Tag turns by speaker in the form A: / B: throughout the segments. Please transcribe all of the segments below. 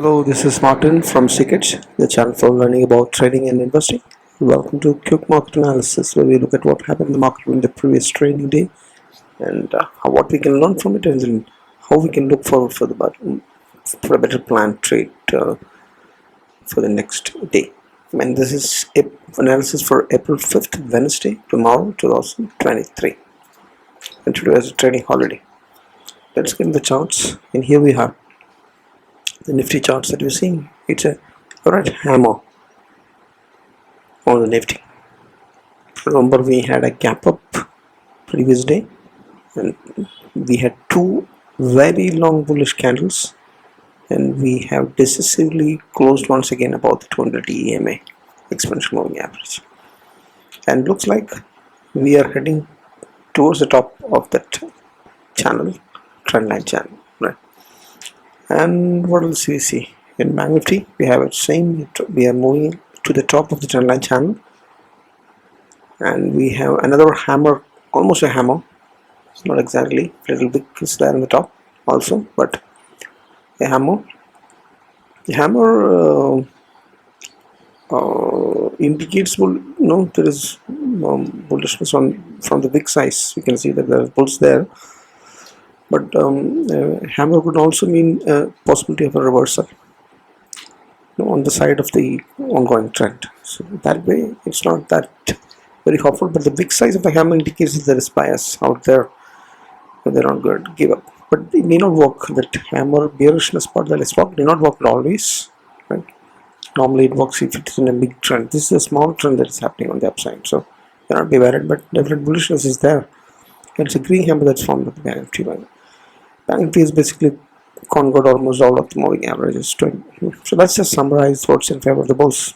A: Hello, this is Martin from Secret, the channel for learning about trading and investing. Welcome to Quick Market Analysis, where we look at what happened in the market in the previous trading day and what we can learn from it, and then how we can look forward for a better planned trade for the next day. And this is analysis for April 5th, Wednesday, tomorrow, 2023. And today is a trading holiday. Let's get in the charts, and here we have the Nifty charts that you're seeing. It's a red hammer on the Nifty. Remember, we had a gap up previous day, and we had two very long bullish candles, and we have decisively closed once again above the 200 EMA exponential moving average, and looks like we are heading towards the top of that channel, trendline channel, right? And what else we see in Banknifty? We have it same. We are moving to the top of the trendline channel, and we have another hammer, almost a hammer. It's not exactly, a little bit is there in the top also, but a hammer. The hammer indicates there is bullishness from the big size. You can see that there are bulls there. But hammer could also mean possibility of a reversal on the side of the ongoing trend. So that way, it's not that very hopeful. But the big size of the hammer indicates that there is bias out there. They're not going to give up. But it may not work. That hammer bearishness part that is work may not work always. Right? Normally, it works if it is in a big trend. This is a small trend that is happening on the upside. So cannot be worried. But definite bullishness is there. It's a green hammer that's formed with the Banknifty. Banknifty is basically conquered almost all of the moving averages. So let's just summarize what's in favor of the bulls.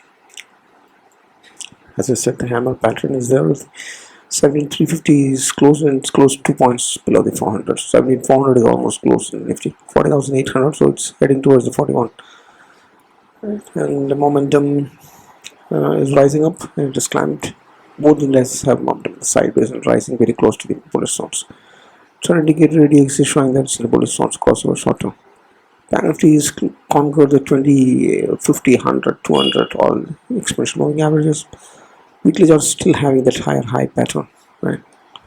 A: As I said, the hammer pattern is there. 17,350 is close, and it's close 2 points below the 400. 17,400 is almost close in Nifty. 40,800, so it's heading towards the 41. And the momentum is rising up, and it has climbed. Both indices have momentum sideways and rising very close to the bullish zones. Trend indicator ADX is showing that it's in the bullish zones crossover short term. Banknifty is conquered the 20, 50, 100, 200, all exponential moving averages. Weeklies are still having that higher high pattern, right?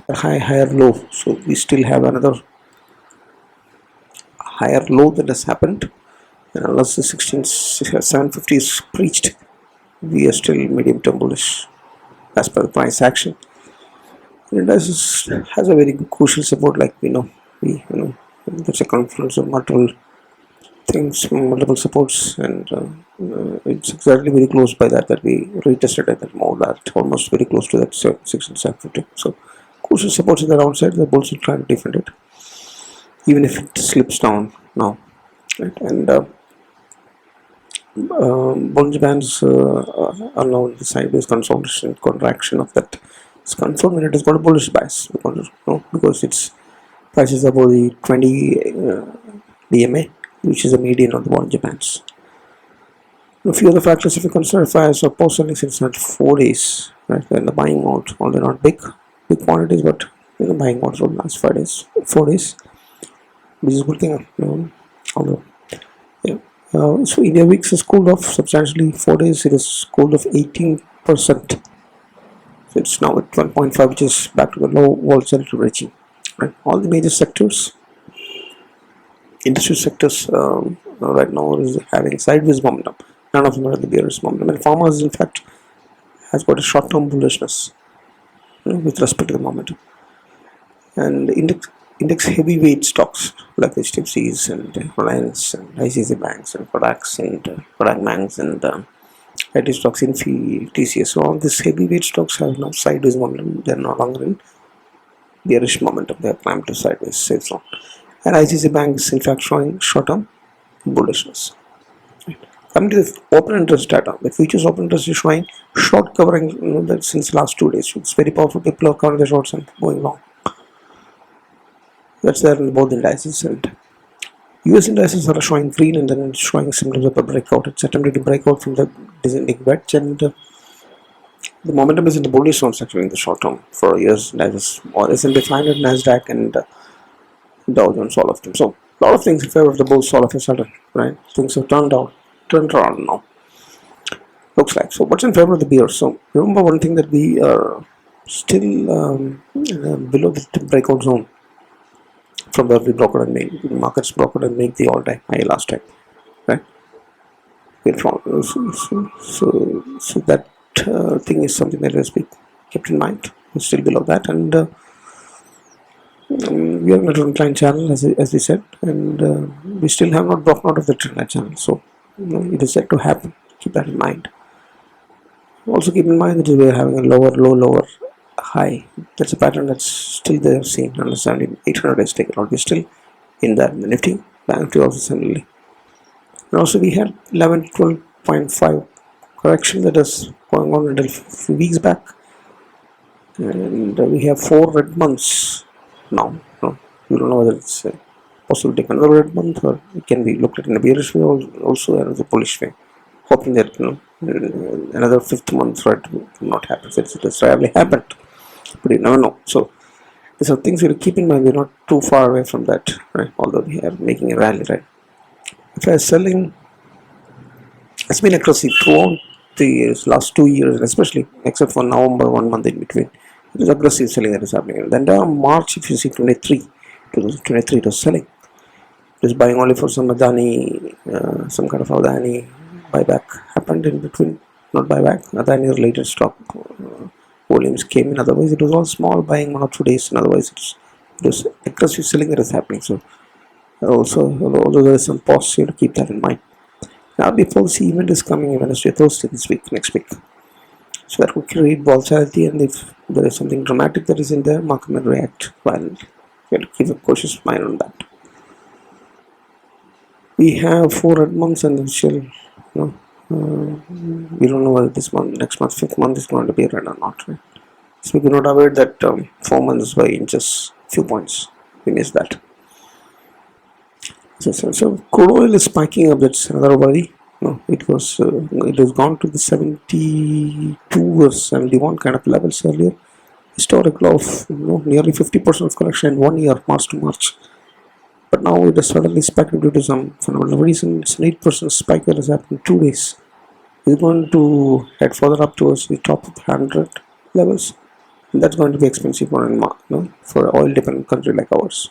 A: A higher low. So we still have another higher low that has happened. And unless the 750 is breached, we are still medium term bullish as per the price action. And it has a very good crucial support, like there's a confluence of multiple things, multiple supports, and it's exactly very close by that we retested at that more that almost very close to that 750. So crucial supports in the downside. The bulls will try to defend it, even if it slips down now, right? And Bollinger Bands are now in the sideways consolidation contraction of that. It's confirmed that it has got a bullish bias because its prices above the 20 DMA, which is the median of the Bollinger Bands. A few other factors, if you consider Fyers are post-selling since not 4 days, right? They're in the buying mode. All they're not big quantities, but in the buying mode for the last 4 days, which is a good thing. Although, yeah. So India weeks has cooled off substantially. 4 days it has cooled off 18%. So it's now at 12.5, which is back to the low volatility regime. Right? All the major sectors, industry sectors, right now is having sideways momentum. None of them are the bearish momentum. And farmers, in fact, has got a short-term bullishness with respect to the momentum. And index heavyweight stocks like HDFCs and Reliance and ICICI banks and products and product banks and IT stocks, Infi, TCS. So all these heavyweight stocks have now sideways momentum. They are no longer in bearish momentum. They are climbed to sideways safe zone. And ICICI bank is in fact showing short-term bullishness. Right. Coming to the open interest data, the futures open interest is showing short covering that since last 2 days. It's very powerful. People are covering the shorts and going long. That's there in both indices, and US indices are showing green and then showing symptoms of a breakout. It's attempting to break out from the descending wedge, and the momentum is in the bullish zones actually in the short term for US indices, or S&P 500, Nasdaq, and Dow Jones, all of them. So A lot of things in favor of the bulls all of a sudden, right? Things have turned around now. Looks like. So what's in favor of the bears? So remember one thing, that we are still below the breakout zone from where we brokered and made markets brokered and made the all-time high last time, right? So that thing is something that has to be kept in mind. We're still below that, and we are in a trend line channel, as we said, and we still have not broken out of the trend line channel. So it is set to happen. Keep that in mind. Also keep in mind that we are having a lower high. That's a pattern that's still there, seen on the 800 days taken out. We're still in that. The Nifty, Banknifty also similarly. And also we had 12.5 correction that is going on until a few weeks back, and we have 4 red months now. We don't know whether it's possible to take another red month, or it can be looked at in a bearish way, also another bullish way, hoping that another 5th month red will not happen. It has rarely happened, but you never know. So these are things we have to keep in mind. We're not too far away from that, right? Although we are making a rally, right? If I am selling, it's been aggressive throughout the last 2 years, especially except for November, 1 month in between. It is aggressive selling that is happening. Then March, if you see 2023, it was selling. It was buying only for some Adani, some kind of Adani buyback happened in between. Not buyback, Adani related stock volumes came in. Otherwise, it was all small buying 1 or 2 days, and otherwise it was aggressive selling that is happening. So also, although there is some pause, you have to keep that in mind. Now, the policy event is coming Wednesday, Thursday this week, next week. So that will create volatility, and if there is something dramatic that is in there, market may react violently. We have to keep a cautious mind on that. We have 4 red months, and still, we don't know whether this month, next month, 5th month is going to be red or not. Right? So we cannot avoid that 4 months by inches, few points. We missed that. So crude oil is spiking up. That's another worry. It has gone to the 72 or 71 kind of levels earlier. Historic low of nearly 50% of correction in 1 year, March to March. But now it has suddenly spiked due to some phenomenal reason. It's an 8% spike that has happened in 2 days. It's going to head further up towards the top of 100 levels. And that's going to be expensive for an oil-dependent country like ours.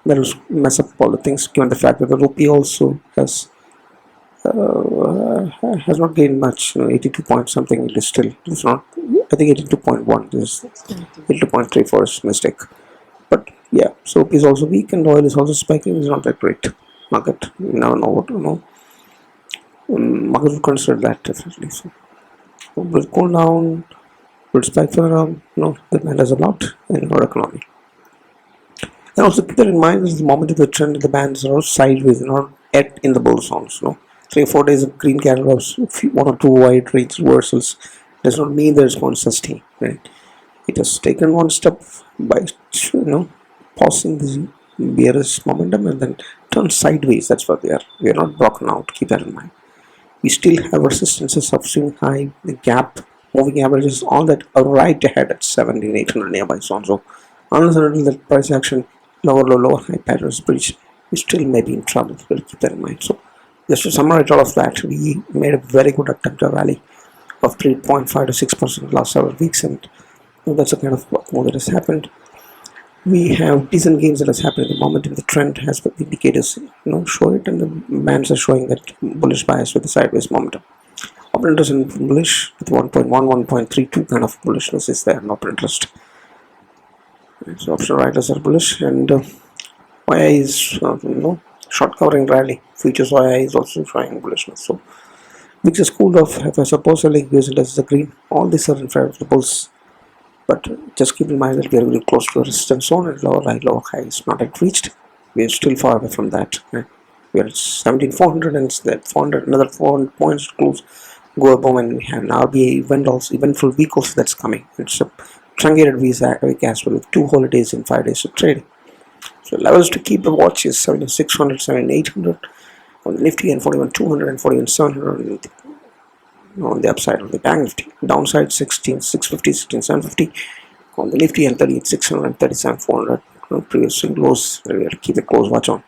A: That will mess up all the things, given the fact that the rupee also has not gained much. 82 point something. It is still. It's not. I think 82.1. This is 82.34 is mistake. But yeah, so rupee is also weak, and oil is also spiking. It's not that great market. You never know what to know. Market will consider that definitely. So will cool down. Will spike further. That matters a lot in our economy. And also keep that in mind, is the moment of the trend, the bands are sideways, not yet in the bull zones. 3 or 4 days of green candles, 1 or 2 wide range reversals does not mean that it's going to sustain. Right? It has taken one step by pausing the bearish momentum and then turn sideways. That's what we are. We are not broken out. Keep that in mind. We still have resistances of swing high, the gap, moving averages, all that are right ahead at 17,800 nearby zone. So unless and until that price action, lower high patterns breach, we still may be in trouble. We'll keep that in mind. So just to summarize all of that, we made a very good attempt at a rally of 3.5 to 6% last several weeks, and that's the kind of move that has happened. We have decent gains that has happened at the moment. The trend has the indicators show it, and the bands are showing that bullish bias with the sideways momentum. Open interest in bullish with 1.1, 1.32 kind of bullishness is there. Open interest. So option writers are bullish, and YI is short covering rally. Futures YI is also showing bullishness. So which is cooled off. If I suppose like using as the green, all these are in favor of the bulls. But just keep in mind that we are very close to a resistance zone, and lower high is not yet reached. We are still far away from that. Right? We are at 17,400, and that 400, another 400 points close go above, and we have an RBA eventful week also that's coming. It's a truncated week as well, with 2 holidays in 5 days of trading. So levels to keep a watch is 7,600, 7,800 on the Nifty, and 41,200 and 41,700 on the upside of the Banknifty. Downside 16,650, 16,750 on the Nifty, and 38,600 and 37,400. Previous swing lows, we have to keep a close watch on.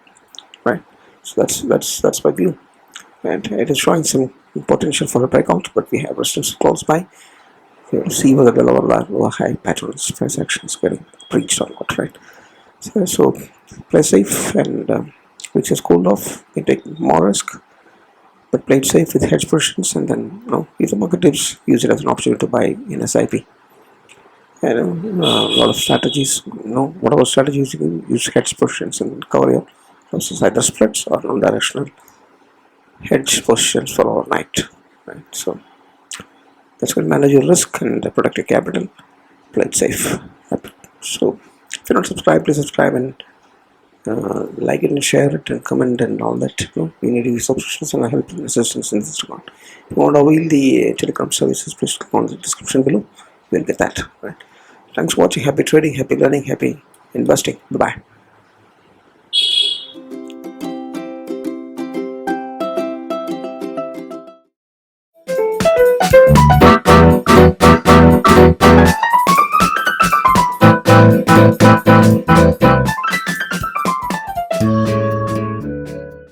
A: So that's my view, and it is showing some potential for a breakout, but we have resistance close by. We'll see whether the lower high patterns price action is getting breached or not, right? So play safe, and which is cooled off, you take more risk, but play it safe with hedge positions, and then if the market dips, use it as an opportunity to buy in SIP. And a lot of strategies, whatever strategies you can use hedge positions and cover your losses, either splits or non-directional hedge positions for overnight, right? So that's going to manage your risk and protect your capital. Play it safe. So if you're not subscribed, please subscribe, and like it and share it and comment and all that. We need your subscriptions and help and assistance in this regard. If you want to avail the Telegram services, please click on the description below. You'll get that. Right. Thanks for watching. Happy trading, happy learning, happy investing. Bye bye.